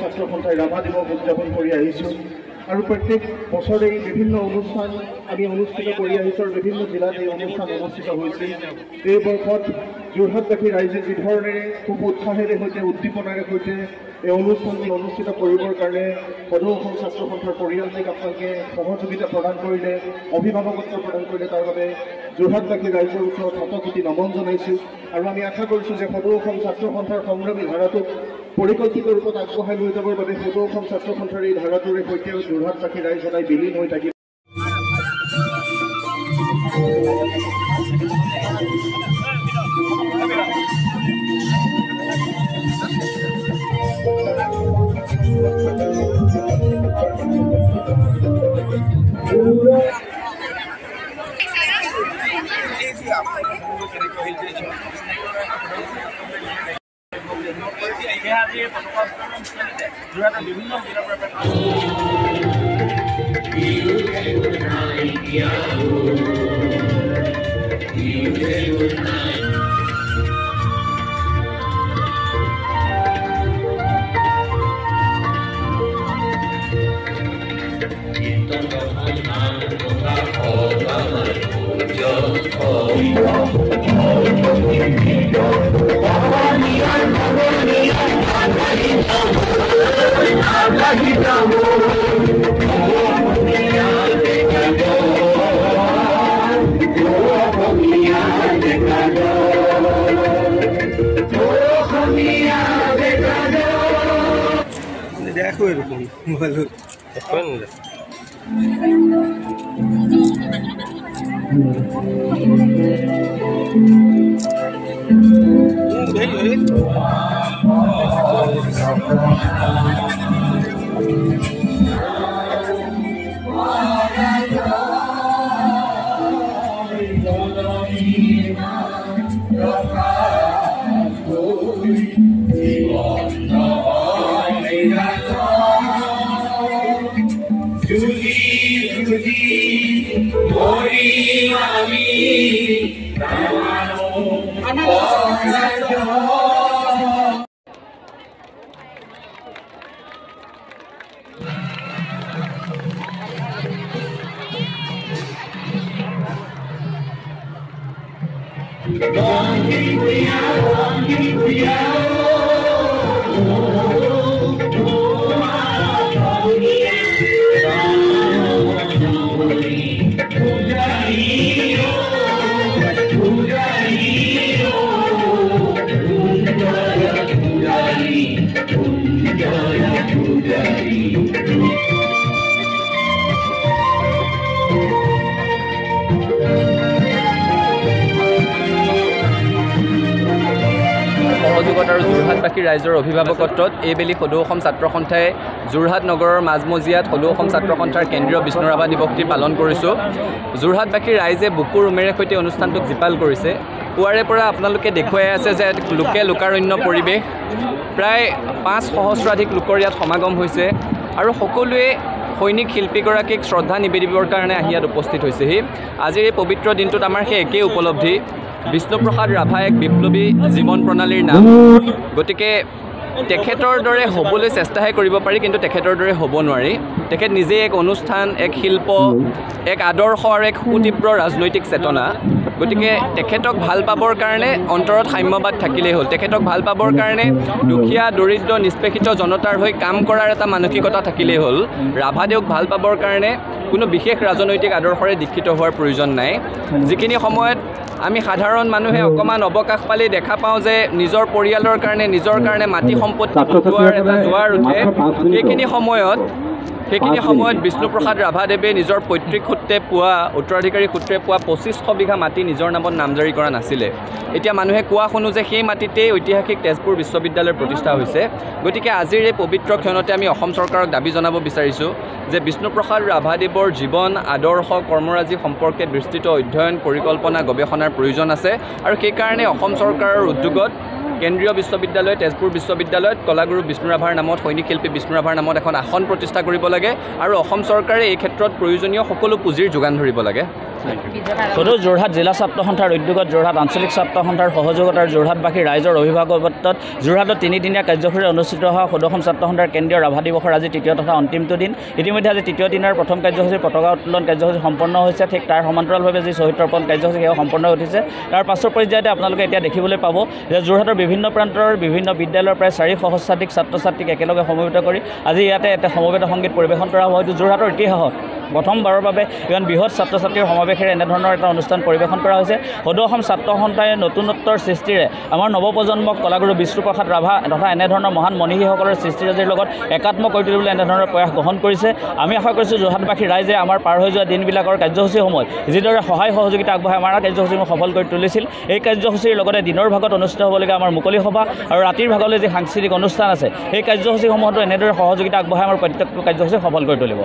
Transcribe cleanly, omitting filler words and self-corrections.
ছাত্ৰ সন্থাই ৰাভা দিৱস উদযাপন কৰি আহিছোঁ আৰু প্ৰত্যেক বছৰে বিভিন্ন অনুষ্ঠান আমি অনুষ্ঠিত কৰি আহিছোঁ আৰু বিভিন্ন জিলাত এই অনুষ্ঠান অনুষ্ঠিত হৈছিল। এই বৰ্ষত যোৰহাটবাসী ৰাইজে যি ধৰণেৰে খুব উৎসাহেৰে সৈতে উদ্দীপনাৰে সৈতে এই অনুষ্ঠানটি অনুষ্ঠিত কৰিবৰ কাৰণে সদৌ অসম ছাত্ৰ সন্থাৰ পৰিয়ালটিক আপোনালোকে সহযোগিতা প্ৰদান কৰিলে, অভিভাৱকত্ব প্ৰদান কৰিলে, তাৰ বাবে যোৰহাটবাসী ৰাইজৰ ওচৰত শতকোটি নমন জনাইছোঁ আৰু আমি আশা কৰিছোঁ যে সদৌ অসম ছাত্ৰ সন্থাৰ সংগ্ৰামী ধাৰাটোক পৰিকল্পিত ৰূপত আগবঢ়াই লৈ যাবৰ বাবে সদৌ অসম ছাত্ৰ সন্থাৰ এই ধাৰাটোৰে সৈতেও যোৰহাটবাসী ৰাইজ সদায় বিলীন হৈ থাকিব। দেখো এৰকম ভালো এখন সহযোগত আৰু যোৰহাটবাসী ৰাইজৰ অভিভাৱকত্বত এইবেলি সদৌ অসম ছাত্ৰ সন্থাই যোৰহাট নগৰৰ মাজমজিয়াত সদৌ অসম ছাত্ৰ সন্থাৰ কেন্দ্ৰীয় বিষ্ণু ৰাভা দিৱসটি পালন কৰিছোঁ। যোৰহাটবাসী ৰাইজে বুকুৰ উমেৰে সৈতে অনুষ্ঠানটোক জীপাল কৰিছে। পুৱাৰে পৰা আপোনালোকে দেখুৱাই আছে যে লোকে লোকাৰণ্য পৰিৱেশ, প্ৰায় 5 সহস্ৰাধিক লোকৰ ইয়াত সমাগম হৈছে আৰু সকলোৱে সৈনিক শিল্পীগৰাকীক শ্ৰদ্ধা নিবেদিবৰ কাৰণে আহি ইয়াত উপস্থিত হৈছেহি। আজিৰ এই পবিত্ৰ দিনটোত আমাৰ সেই একেই উপলব্ধি, বিষ্ণুপ্ৰসাদ ৰাভা এক বিপ্লৱী জীৱন প্ৰণালীৰ নাম। গতিকে তেখেতৰ দৰে হ'বলৈ চেষ্টাহে কৰিব পাৰি, কিন্তু তেখেতৰ দৰে হ'ব নোৱাৰি। তেখেত নিজে এক অনুষ্ঠান, এক শিল্প, এক আদৰ্শ আৰু এক সুতীব্ৰ ৰাজনৈতিক চেতনা। গতিকে তেখেতক ভাল পাবৰ কাৰণে অন্তৰত সাম্যবাদ থাকিলেই হ'ল। তেখেতক ভাল পাবৰ কাৰণে দুখীয়া, দৰিদ্ৰ, নিষ্পেষিত জনতাৰ হৈ কাম কৰাৰ এটা মানসিকতা থাকিলেই হ'ল। ৰাভাদেৱক ভাল পাবৰ কাৰণে কোনো বিশেষ ৰাজনৈতিক আদৰ্শৰে দীক্ষিত হোৱাৰ প্ৰয়োজন নাই। যিখিনি সময়ত আমি সাধাৰণ মানুহে অকণমান অৱকাশ পালেই দেখা পাওঁ যে নিজৰ পৰিয়ালৰ কাৰণে, নিজৰ কাৰণে মাটি সম্পত্তি গোটোৱাৰ এটা জোৱাৰ উঠে। সেইখিনি সময়ত বিষ্ণুপ্ৰসাদ ৰাভাদেৱে নিজৰ পৈতৃক সূত্ৰে পোৱা, উত্তৰাধিকাৰী সূত্ৰে পোৱা 2500 বিঘা মাটি নিজৰ নামত নামজাৰি কৰা নাছিলে। এতিয়া মানুহে কোৱা শুনো যে সেই মাটিতেই ঐতিহাসিক তেজপুৰ বিশ্ববিদ্যালয়ৰ প্ৰতিষ্ঠা হৈছে। গতিকে আজিৰ এই পবিত্ৰ ক্ষণতে আমি অসম চৰকাৰক দাবী জনাব বিচাৰিছোঁ যে বিষ্ণুপ্ৰসাদ ৰাভাদেৱৰ জীৱন, আদৰ্শ, কৰ্মৰাজি সম্পৰ্কে বিস্তৃত অধ্যয়ন, পৰিকল্পনা, গৱেষণাৰ প্ৰয়োজন আছে আৰু সেইকাৰণে অসম চৰকাৰৰ উদ্যোগত কেন্দ্ৰীয় বিশ্ববিদ্যালয় তেজপুৰ বিশ্ববিদ্যালয়ত কলাগুৰু বিষ্ণু ৰাভাৰ নামত সৈনিক শিল্পী বিষ্ণু ৰাভাৰ নামত এখন আসন প্ৰতিষ্ঠা কৰিব লাগে আৰু অসম চৰকাৰে এই ক্ষেত্ৰত প্ৰয়োজনীয় সকলো পুঁজিৰ যোগান ধৰিব লাগে। সদৌ যোৰহাট জিলা ছাত্ৰ সন্থাৰ উদ্যোগত যোৰহাট আঞ্চলিক ছাত্ৰ সন্থাৰ সহযোগত আৰু যোৰহাটবাসী ৰাইজৰ অভিভাৱকত্বত যোৰহাটত 3দিনীয়া কাৰ্যসূচী অনুষ্ঠিত হোৱা সদৌ অসম ছাত্ৰ সন্থাৰ কেন্দ্ৰীয় ৰাভা দিৱসৰ আজি তৃতীয় তথা অন্তিমটো দিন। ইতিমধ্যে আজি তৃতীয় দিনৰ প্ৰথম কাৰ্যসূচী পতাকা উত্তোলন কাৰ্যসূচী সম্পন্ন হৈছে। ঠিক তাৰ সমান্তৰালভাৱে যি শ্বহীদ তৰ্পণ কাৰ্যসূচী সেয়া সম্পন্ন হৈ উঠিছে। তাৰ পাছৰ পৰ্যায়তে আপোনালোকে এতিয়া দেখিবলৈ পাব যে যোৰহাটৰ বিভিন্ন প্ৰান্তৰ বিভিন্ন বিদ্যালয়ৰ প্ৰায় 400 সহস্ৰাধিক ছাত্ৰ ছাত্ৰীক একেলগে সমবেত কৰি আজি ইয়াতে এটা সমবেত সংগীত পৰিৱেশন কৰা হ'ব। হয়তো যোৰহাটৰ ইতিহাসত প্ৰথমবাৰৰ বাবে ইমান বৃহৎ ছাত্ৰ ছাত্ৰীৰ সমাৱেশেৰে এনেধৰণৰ এটা অনুষ্ঠান পৰিৱেশন কৰা হৈছে। সদৌ অসম ছাত্ৰ সন্থাই নতুনত্বৰ সৃষ্টিৰে আমাৰ নৱপ্ৰজন্মক কলাগুৰু বিষ্ণুপ্ৰসাদ ৰাভা তথা এনেধৰণৰ মহান মনীষীসকলৰ সৃষ্টিৰাজিৰ লগত একাত্ম কৰি তুলিবলৈ এনেধৰণৰ প্ৰয়াস গ্ৰহণ কৰিছে। আমি আশা কৰিছোঁ যোৰহাটবাসী ৰাইজে আমাৰ পাৰ হৈ যোৱা দিনবিলাকৰ কাৰ্যসূচীসমূহত যিদৰে সহায় সহযোগিতা আগবঢ়াই আমাৰ কাৰ্যসূচীসমূহ সফল কৰি তুলিছিল, এই কাৰ্যসূচীৰ লগতে দিনৰ ভাগত অনুষ্ঠিত হ'বলগীয়া আমাৰ মুকলি সভা আৰু ৰাতিৰ ভাগলৈ যি সাংস্কৃতিক অনুষ্ঠান আছে সেই কাৰ্যসূচীসমূহতো এনেদৰে সহযোগিতা আগবঢ়াই আমাৰ প্ৰত্যেকটো কাৰ্যসূচী সফল কৰি তুলিব।